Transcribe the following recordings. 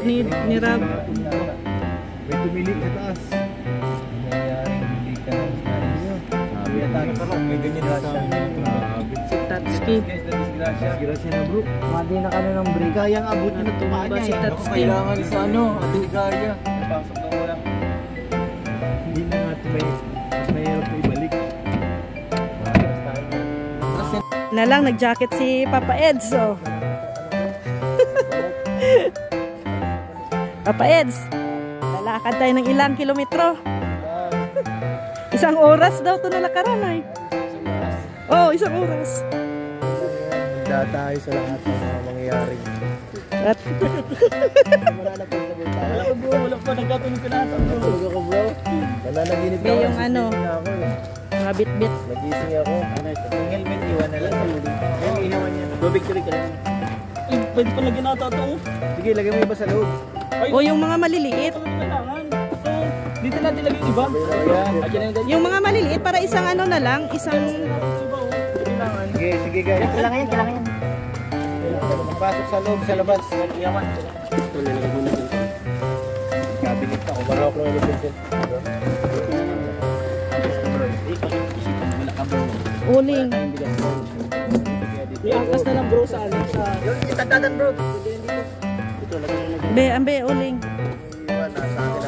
ni Rab. May tumili sa taas. Nangyaring hindi ka ng sinabi nyo. Sabi at may ganyan na sa Si Tatsuki. Disgrasya na bro. Madi na ka na ng break. Kayang abot na tumaan Tumba si niya eh. Tatsuki. Kailangan sa ano, atigaya. Napasok na wala. Hindi na nga ito mahirap na ibalik. Na lang, nag-jacket si Papa Eds. So. Papa Eds, lalakad tayo ng ilang kilometro. 1 oras daw ito nalakaran ay. Oh, 1 oras. Handa tayo sa lahat ng mga mangyayari. At Wala pa nagkatunog ka lahat. Tulog ako bro. Nananaginip may yung ano, ako eh. mga bit-bit. Nagising ako. Yung helmet iwan na lang. Yung inawan niya. Go victory ka lang. Ay, pwede pa lagyan natin ito. Sige, lagay mo iba sa loob. O yung mga maliliit. Kailangan. So, dito natin lagyan iba. Ayan. Yung mga maliliit para isang ano na lang, isang... Sige, sige guys. Kailangan yan. Pasok sa loob, sa labas. Yaman. Ito, lalagay mo na dito. Cabinet ako. Barok lang yung pencil. Uling. Iangkas na lang bro sa ano. Yun, itagdadan bro. Be, ambe, uling.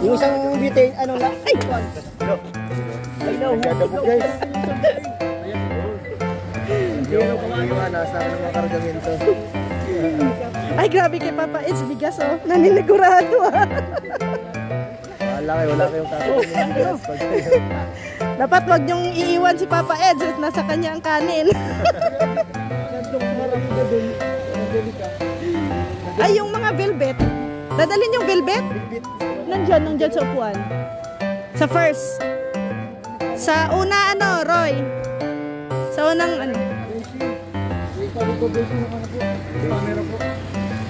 Yung isang butane, ano lang. Ay! Ay, no. Nagdadabog guys. Yung nasa akin ng mga kargamento. Ay, grabe kay Papa Eds, bigas oh. Naninigurado ah. Wala kayong kakagamin. Dapat wag niyong iiwan si Papa Eds at nasa kanya ang kanin. Ay, yung mga velvet. Dadalhin yung velvet? Nandyan sa upuan. Sa first. Sa una ano, Roy? Sa unang ano?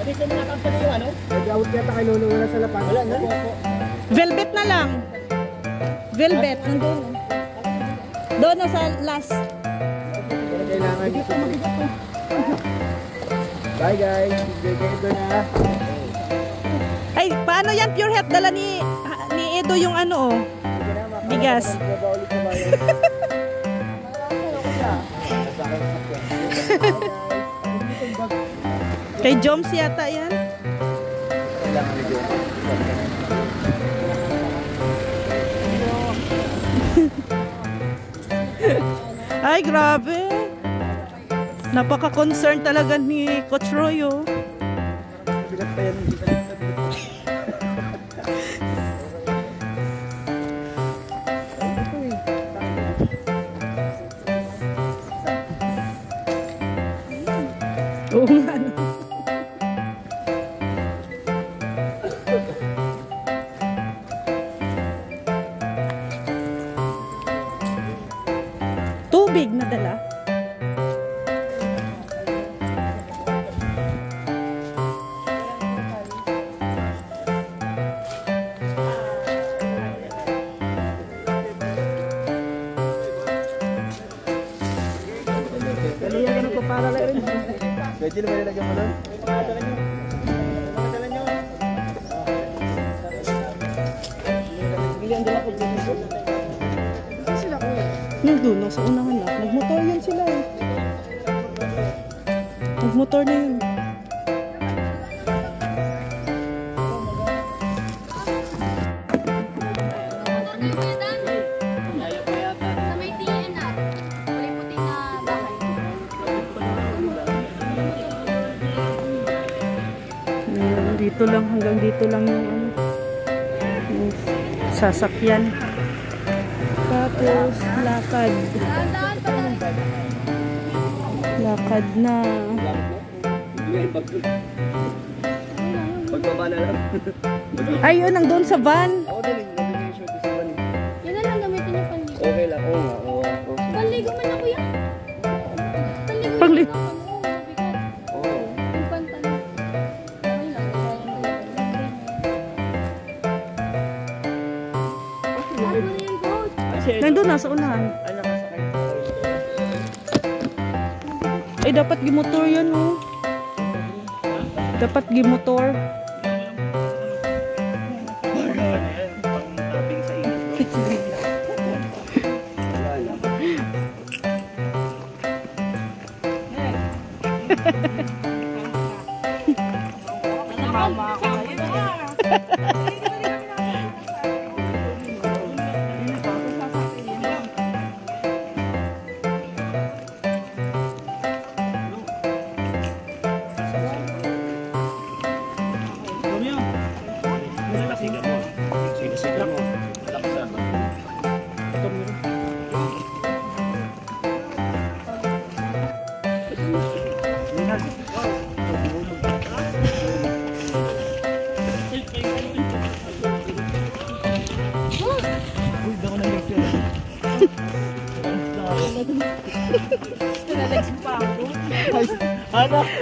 Hindi ko nakakasali yung ano? Nag-out yata kay Lolo wala sa lapan. Wala na. Velvet na lang. Velvet, nandun. Doon na sa last. Kailangan dito. Bye guys. Dito na. Ay, paano yan? Pure Health, dala ni Edo yung ano oh. Bigas. Kay Joms yata yan. Ay, grabe. Napaka-concern talaga ni Coach Roy oh. Bigat pa yan. Oo nga no. Tubig na dala. Kaliyan ka ng papara lang rin. Pwede naman nilagyan mo nun? Nandun, nasa unahan lang. Nagmotor yun sila eh. Nagmotor na yun. Dito lang, hanggang dito lang yung ano, yung sasakyan. Tapos lakad. Lakad na. Pagbaba na lang. Ay, yun, nandun sa van. Ako din, nandun yung short sa van. Yan na lang gamitin yung panligo. Okay lang, oo nga. Panligo man ako yan. Panligo. Oo. Yung pantalon. Okay lang. Ano na yan, coach? Nandun na sa unahan. Ay, dapat gimotor yan oh. Dapat gimotor.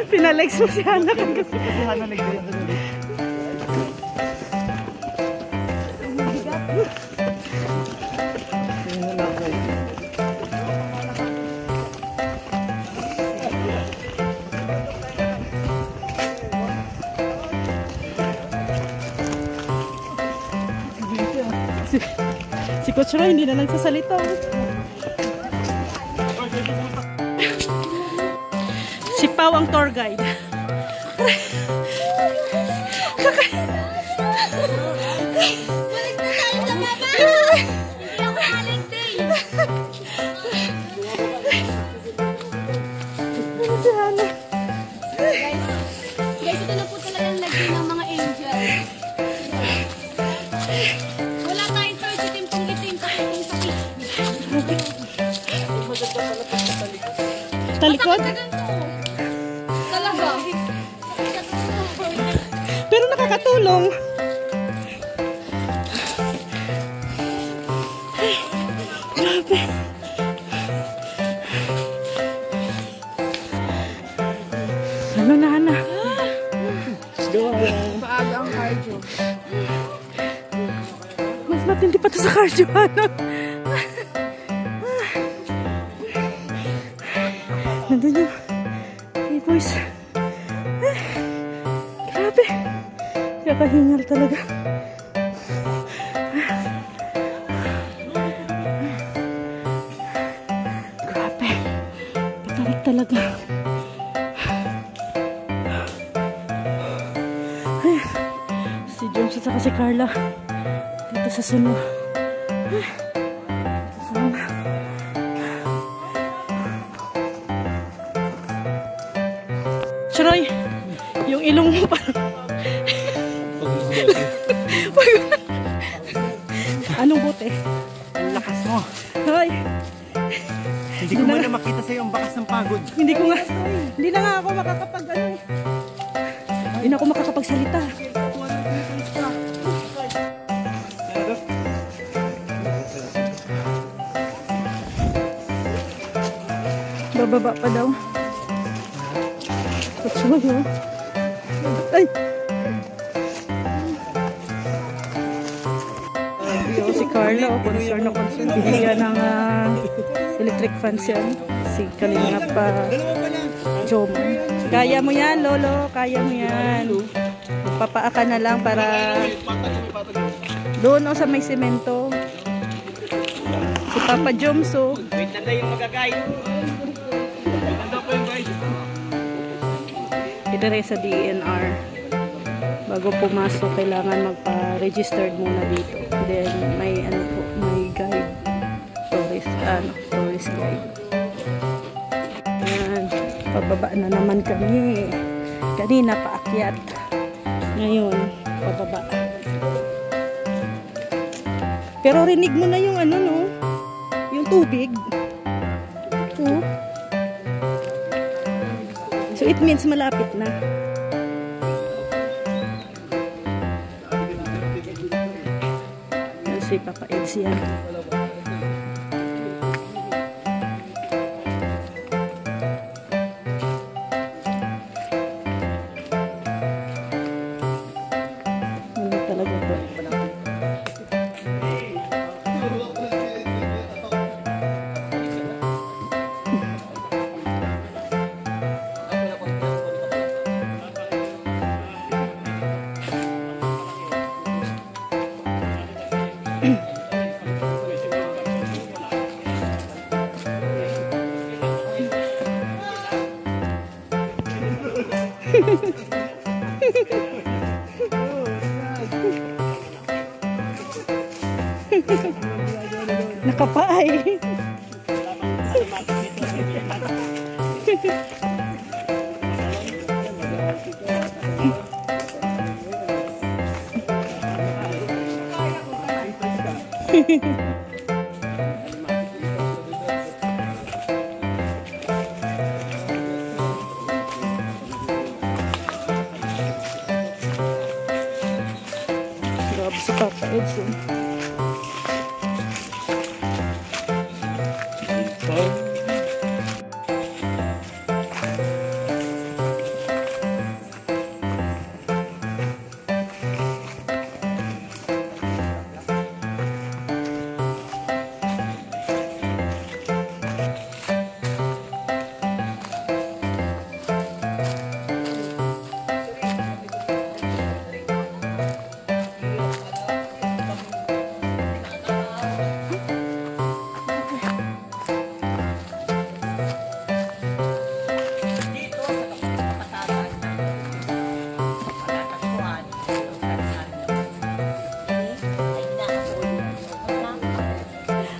Pinalex mo si Hana. Si Hana nagdayan doon. Si Coach Roy hindi na nagsasalita. Si Pau ang tour guide. Guys, ito na po talaga ang lagay ng mga angel. Wala tayong third itim pong itim sa Talikod? Talaga. Pero nakakatulong. Grabe. Ano na, Hana? Maaga ang cardio. Mas matindi pa to sa cardio, Hana. Nandun yung boys. Grabe. Kakahingal talaga. Grabe. Patarik talaga. Si Jones at saka si Carla dito sa suno. Kasama. Troy, yung ilong mo parang anong buti? Ang lakas mo. Hoy, Hindi ko man na makita sa'yo ang bakas ng pagod. hindi na nga ako makakapag hindi na ako makakapagsalita. Bababa pa daw. Patsuloy, oh. Ay! Si Carla, oh, concern na concern. Bigyan ng electric fans yan. Si Kalingap pa. Joma. Kaya mo yan, Lolo. Kaya mo yan. Magpapaaka na lang para doon, oh, sa may semento. Si Papa Jomso. Wait na tayo mag-guide. Ganda po yung guide. Idere sa DNR. Bago pumasok, kailangan magpa-registered muna dito. Then, may ano po, may guide. Tourist guide. Ayan. Pababa na naman kami. Kanina paakyat. Ngayon, pababa. Pero rinig mo na yung ano, no? Yung tubig. Oh. So it means malapit na. Yan si Papa Eds yan. Ano talaga to? Nakapaay. Grabe si Papa Edson.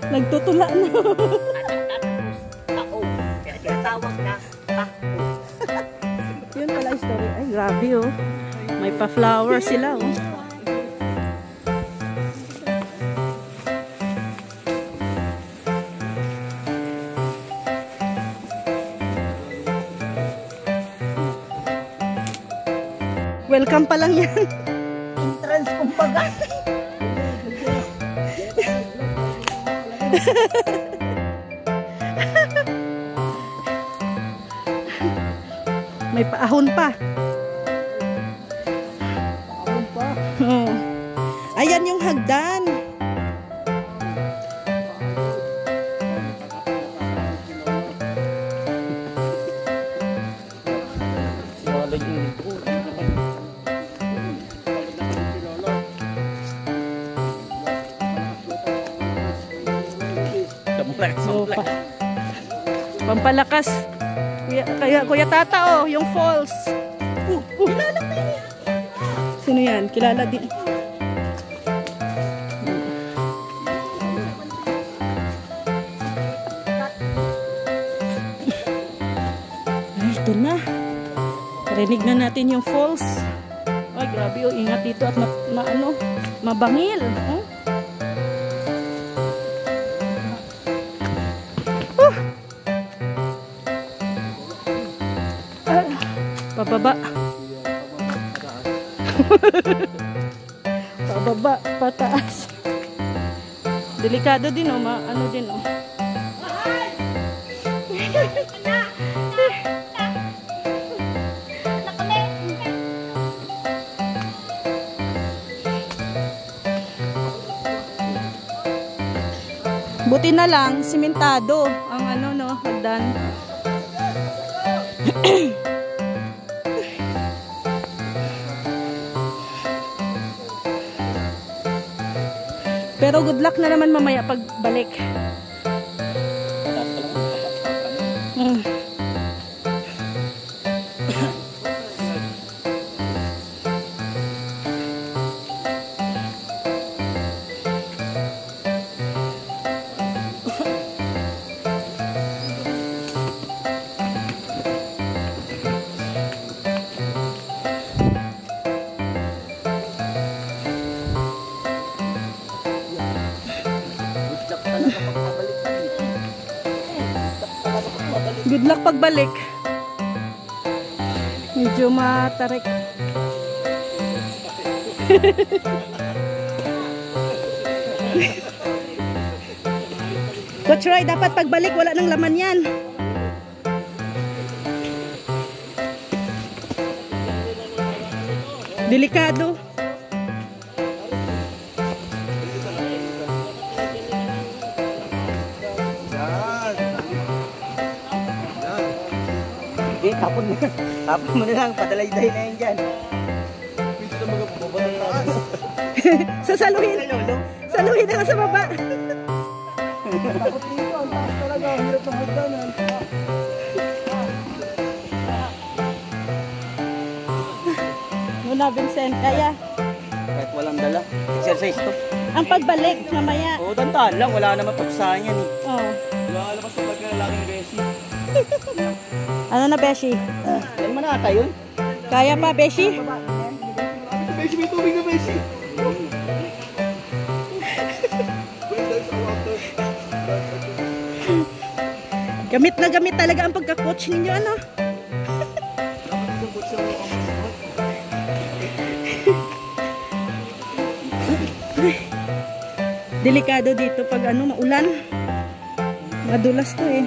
Nagtutula na. Yun pala yung story. Ay, grabe oh. May pa-flower sila oh. Welcome pa lang yan. Entrance kumbaga. May paahon pa. Paahon pa. Oh. Ayan yung hagdan. So, pampalakas. Kuya Tata oh, yung falls. Kilala mo yan. Sino yan? Kilala din. Ay, ito na. Rinig na natin yung falls. Ay, grabe oh. Ingat dito at mabangil. Oh. Pababa. Pababa, pataas. Delikado din oh, ano din oh. Buti na lang simentado ang hagdan. Pero good luck na naman mamaya pagbalik. Good luck pagbalik. Medyo matarik. Coach Roy, dapat pagbalik wala nang laman yan. Delikado. Tapon mo na lang, padalay-day na yan dyan. Pwede na mga bumaba ng taas. Sasaluhin. Saluhin na sa baba. Takot dito, ang taas talaga. Ang hirap ng hagdanan. Muna Vincent, kaya. Kahit walang dala. Kasi exercise to. Ang pagbalik, mamaya. Oo, dantaan lang. Wala naman pagsahan yan eh. Oh. Lalabas sa pagkalalaking Beshi. Ano na, Beshi? Yan man ata yun. Kaya pa, Beshi? Beshi, may tubig na Beshi. Gamit na gamit talaga ang pagka-coach ninyo, ano? Delikado dito pag ano, maulan. Madulas to eh.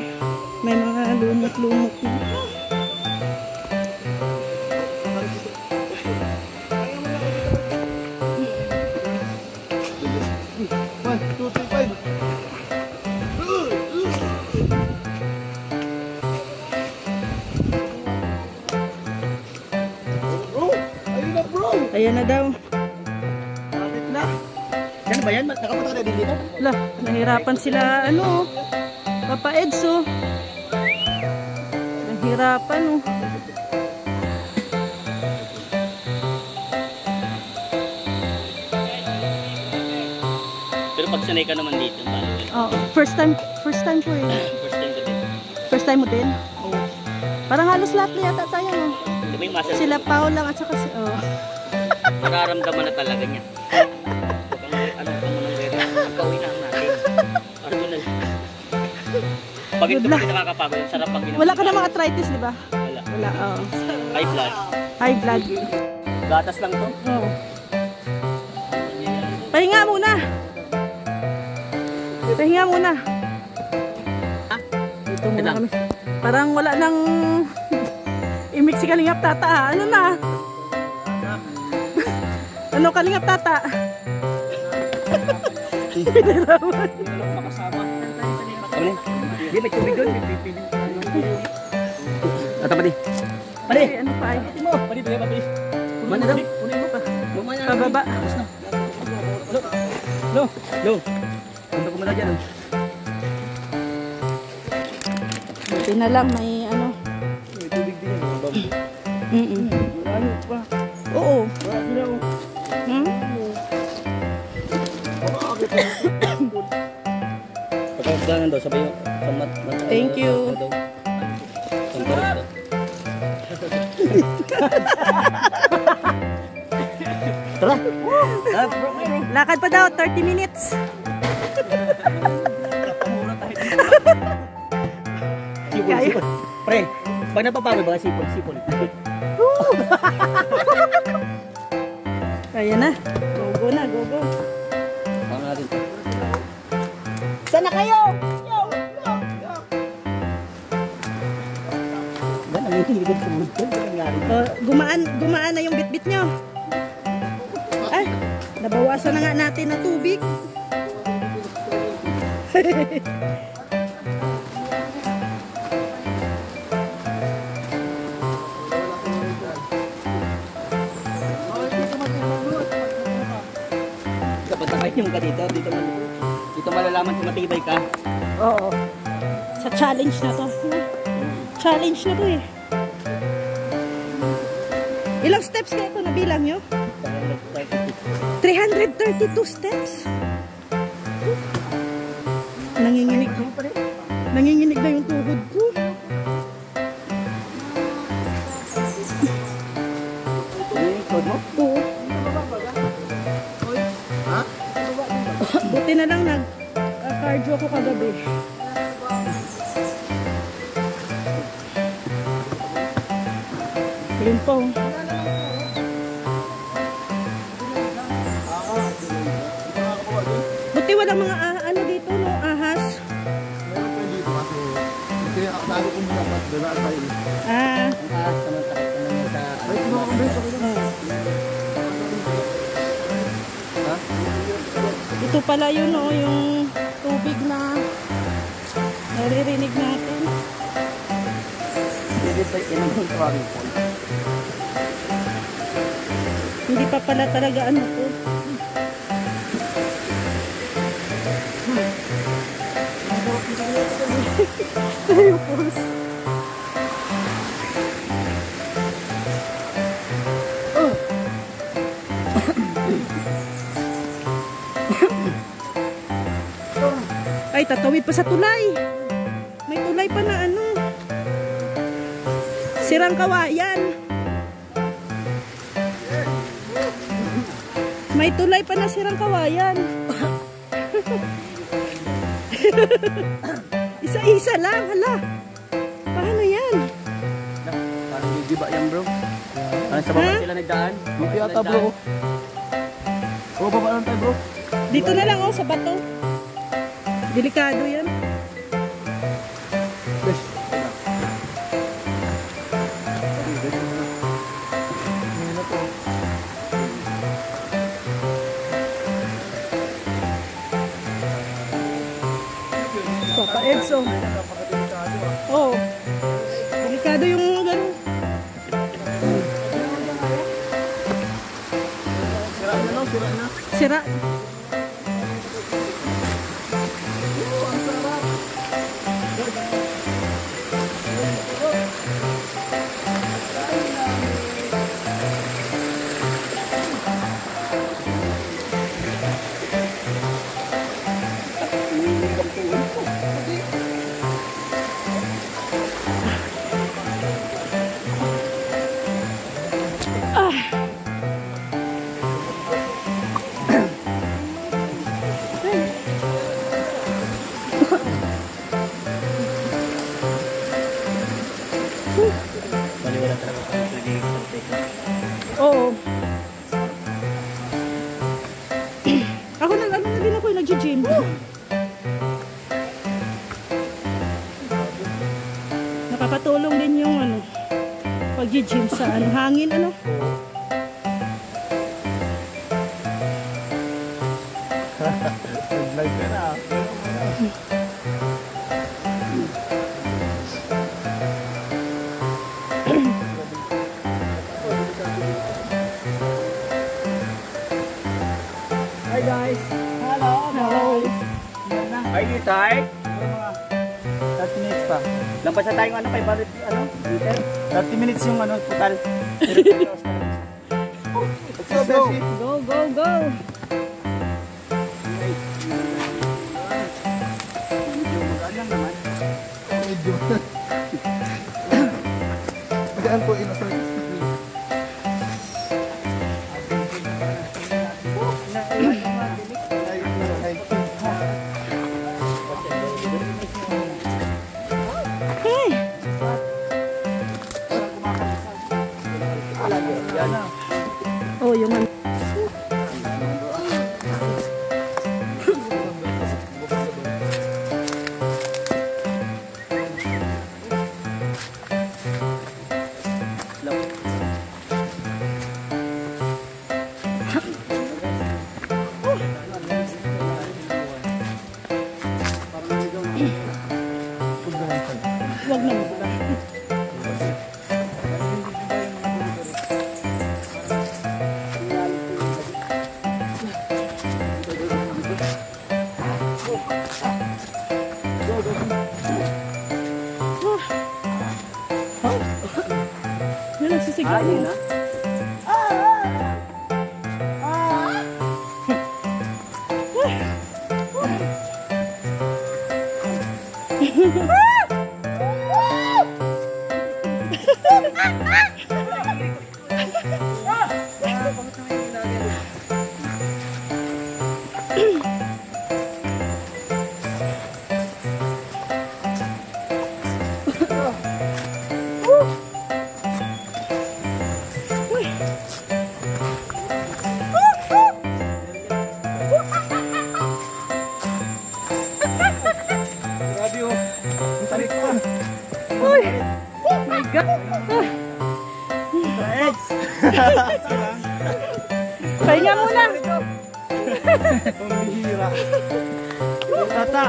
May mga lumot-lumot na. Ayan na daw. Kapit na. Yan ba yan? Nakapunta ka na din dito? Lah, nahirapan sila ano, Papa Edso. Nahirapan oh. Pero pag sanay ka naman dito, Oo, first time ko eh. first time ko din. First time mo din? Oo. Parang halos lahat na yata tayo no. Hindi may muscle. Sila Pao lang at saka si Mararamdaman na talaga niya. Ano pa mo nang rera? Pagkauwi na natin. Ano na lang. Pag ito pa nakakapagod, yung sarap pag wala ka namang arthritis, di ba? Wala. Wala, oo. High blood. High blood. Gatas lang to. Oo. Pahinga muna. Pahinga muna. Dito muna kami. Parang wala nang imik si Kalingap Tata. Ano na? Ano Kalingap Tata? Pinarawan. Hindi, may tubig doon. Ata pa di. Padi! Ano pa ay? Padi, padi. Mana daw? Punin mo pa. Pababa. Lo. Punta ko muna dyan. Buti na lang may ano. May tubig din yan. Bambu. Ano pa? Oo. Wala sila oh. Pagkakaganan daw, sabay yung Thank you. Tara! Lakad pa daw, 30 minutes. Sipol. Pre, pag napapagod ba sipol? Kaya na. Go na, go. Pang natin to. Sana kayo? Yan, ang hinihiligod sa mundo. Ano nangyari? Gumaan na yung bitbit nyo. Ay, nabawasan na nga natin ng tubig. Kapag nakainom ka dito malalaman kung matibay ka. Oo. Sa challenge na to. Challenge na to eh. Ilang steps na ito nabilang nyo? 332 steps. Nanginginig na yung tuhod ko. Ikod mo? Oo. Buti na lang nag-cardio ako kagabi. Yun po. Buti walang mga ano dito, no? Ahas. Meron pa dito kasi. Kaya ako kung muna pa. Dala tayo. Ah. Ang taas naman sa Ay, mga kabres ako na. Ha? Ito pala yun, no? Yung tubig na naririnig natin. Hindi pa inang swimming pool. Hindi pa pala talaga ano to. Ay, tatawid pa sa tulay. May tulay pa na ano. Sirang kawayan. May tulay pa na sirang kawayan. Isa-isa lang, hala. Paano yan? Parang hindi ba yan, bro? Parang sa baba sila nagdaan. Hindi ata, bro. O, baba lang tayo, bro. Dito na lang, oh, sa bato. Delikado yan. Papa Edson. Oh. Delikado yung gano'n. Sira na, no? Sira na. Sira. Baliwala talaga kami lagi sa teka. Oo. Ako ano na din ako yung nag-gym. Nakakatulong din yung ano, pag-gym sa ano, hangin ano. Nag-live ka na. Hi guys. Hello. Hello. Ay, di tayo. 30 minutes pa. Lampas na tayong ano, 500 ano, liter. 30 minutes yung ano, total. Let's go, Beshi. Go, go, go. Medyo. Magaan po, inosort. Hey. Oh, yung ano. Huwag na mo. Yan, nagsisigaw Ay, na. na. Grabe oh. Ang tarik pa. Uy! Oh my God! Ex! Pahinga muna! Pambihira. Tata!